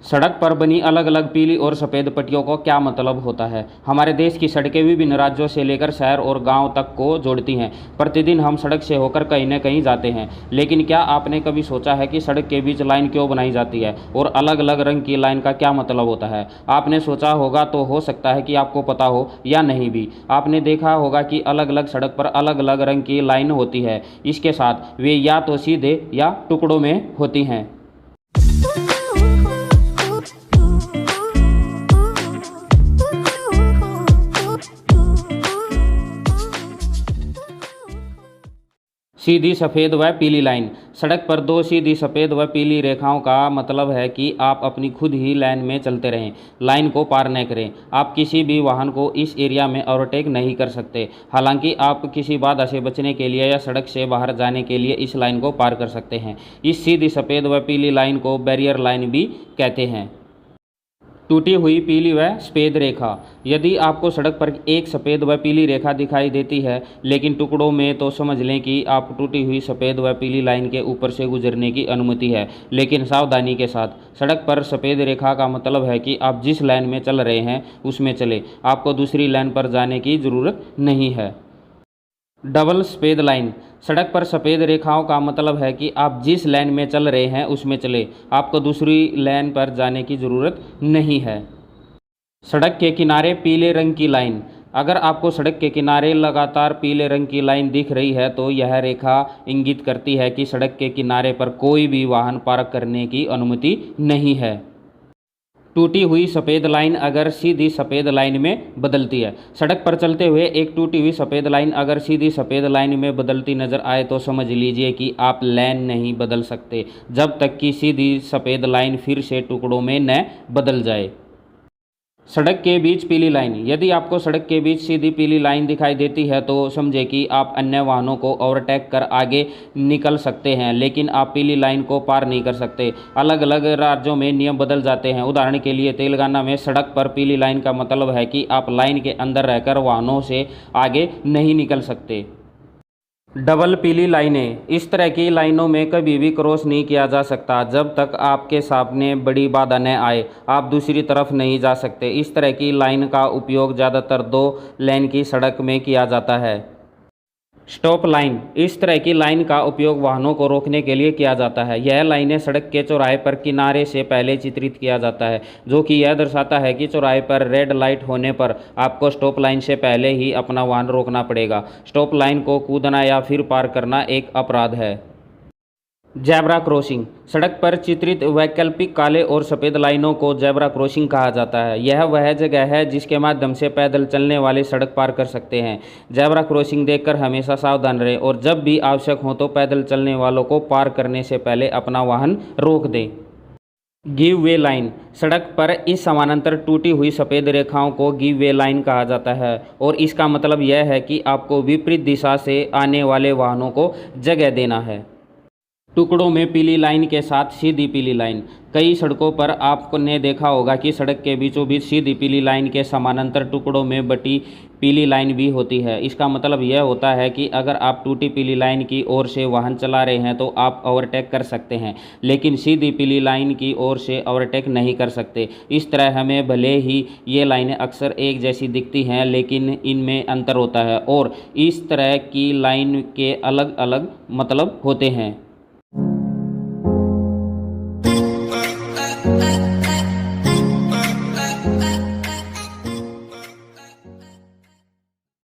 सड़क पर बनी अलग अलग पीली और सफ़ेद पट्टियों को क्या मतलब होता है। हमारे देश की सड़कें विभिन्न राज्यों से लेकर शहर और गांव तक को जोड़ती हैं। प्रतिदिन हम सड़क से होकर कहीं न कहीं जाते हैं, लेकिन क्या आपने कभी सोचा है कि सड़क के बीच लाइन क्यों बनाई जाती है और अलग अलग रंग की लाइन का क्या मतलब होता है। आपने सोचा होगा तो हो सकता है कि आपको पता हो या नहीं भी। आपने देखा होगा कि अलग अलग सड़क पर अलग अलग रंग की लाइन होती है। इसके साथ वे या तो सीधे या टुकड़ों में होती हैं। सीधी सफ़ेद व पीली लाइन। सड़क पर दो सीधी सफ़ेद व पीली रेखाओं का मतलब है कि आप अपनी खुद ही लाइन में चलते रहें, लाइन को पार न करें। आप किसी भी वाहन को इस एरिया में ओवरटेक नहीं कर सकते। हालांकि आप किसी बाधा से बचने के लिए या सड़क से बाहर जाने के लिए इस लाइन को पार कर सकते हैं। इस सीधी सफ़ेद व पीली लाइन को बैरियर लाइन भी कहते हैं। टूटी हुई पीली व सफ़ेद रेखा। यदि आपको सड़क पर एक सफ़ेद व पीली रेखा दिखाई देती है लेकिन टुकड़ों में, तो समझ लें कि आप टूटी हुई सफ़ेद व पीली लाइन के ऊपर से गुजरने की अनुमति है, लेकिन सावधानी के साथ। सड़क पर सफ़ेद रेखा का मतलब है कि आप जिस लाइन में चल रहे हैं उसमें चले, आपको दूसरी लाइन पर जाने की ज़रूरत नहीं है। डबल सफ़ेद लाइन। सड़क पर सफ़ेद रेखाओं का मतलब है कि आप जिस लाइन में चल रहे हैं उसमें चले, आपको दूसरी लाइन पर जाने की ज़रूरत नहीं है। सड़क के किनारे पीले रंग की लाइन। अगर आपको सड़क के किनारे लगातार पीले रंग की लाइन दिख रही है तो यह रेखा इंगित करती है कि सड़क के किनारे पर कोई भी वाहन पार्क करने की अनुमति नहीं है। टूटी हुई सफ़ेद लाइन अगर सीधी सफ़ेद लाइन में बदलती है। सड़क पर चलते हुए एक टूटी हुई सफ़ेद लाइन अगर सीधी सफ़ेद लाइन में बदलती नज़र आए तो समझ लीजिए कि आप लाइन नहीं बदल सकते जब तक कि सीधी सफ़ेद लाइन फिर से टुकड़ों में न बदल जाए। सड़क के बीच पीली लाइन। यदि आपको सड़क के बीच सीधी पीली लाइन दिखाई देती है तो समझे कि आप अन्य वाहनों को ओवरटेक कर आगे निकल सकते हैं, लेकिन आप पीली लाइन को पार नहीं कर सकते। अलग अलग राज्यों में नियम बदल जाते हैं। उदाहरण के लिए तेलंगाना में सड़क पर पीली लाइन का मतलब है कि आप लाइन के अंदर रहकर वाहनों से आगे नहीं निकल सकते। डबल पीली लाइनें। इस तरह की लाइनों में कभी भी क्रॉस नहीं किया जा सकता जब तक आपके सामने बड़ी बाधा न आए, आप दूसरी तरफ नहीं जा सकते। इस तरह की लाइन का उपयोग ज़्यादातर दो लेन की सड़क में किया जाता है। Stop line. इस तरह की लाइन का उपयोग वाहनों को रोकने के लिए किया जाता है। यह लाइनें सड़क के चौराहे पर किनारे से पहले चित्रित किया जाता है, जो कि यह दर्शाता है कि चौराहे पर रेड लाइट होने पर आपको स्टॉप लाइन से पहले ही अपना वाहन रोकना पड़ेगा। स्टॉप लाइन को कूदना या फिर पार करना एक अपराध है। Zebra crossing. सड़क पर चित्रित वैकल्पिक काले और सफ़ेद लाइनों को ज़ेब्रा क्रॉसिंग कहा जाता है। यह वह जगह है जिसके माध्यम से पैदल चलने वाले सड़क पार कर सकते हैं। ज़ेब्रा क्रॉसिंग देखकर हमेशा सावधान रहें और जब भी आवश्यक हो तो पैदल चलने वालों को पार करने से पहले अपना वाहन रोक दें। Give way line. सड़क पर इस समानांतर टूटी हुई सफ़ेद रेखाओं को गिव वे लाइन कहा जाता है और इसका मतलब यह है कि आपको विपरीत दिशा से आने वाले वाहनों को जगह देना है। टुकड़ों में पीली लाइन के साथ सीधी पीली लाइन। कई सड़कों पर आपने देखा होगा कि सड़क के बीचों बीच सीधी पीली लाइन के समानांतर टुकड़ों में बटी पीली लाइन भी होती है। इसका मतलब यह होता है कि अगर आप टूटी पीली लाइन की ओर से वाहन चला रहे हैं तो आप ओवरटेक कर सकते हैं, लेकिन सीधी पीली लाइन की ओर से ओवरटेक नहीं कर सकते। इस तरह हमें भले ही ये लाइनें अक्सर एक जैसी दिखती हैं, लेकिन इनमें अंतर होता है और इस तरह की लाइन के अलग अलग मतलब होते हैं।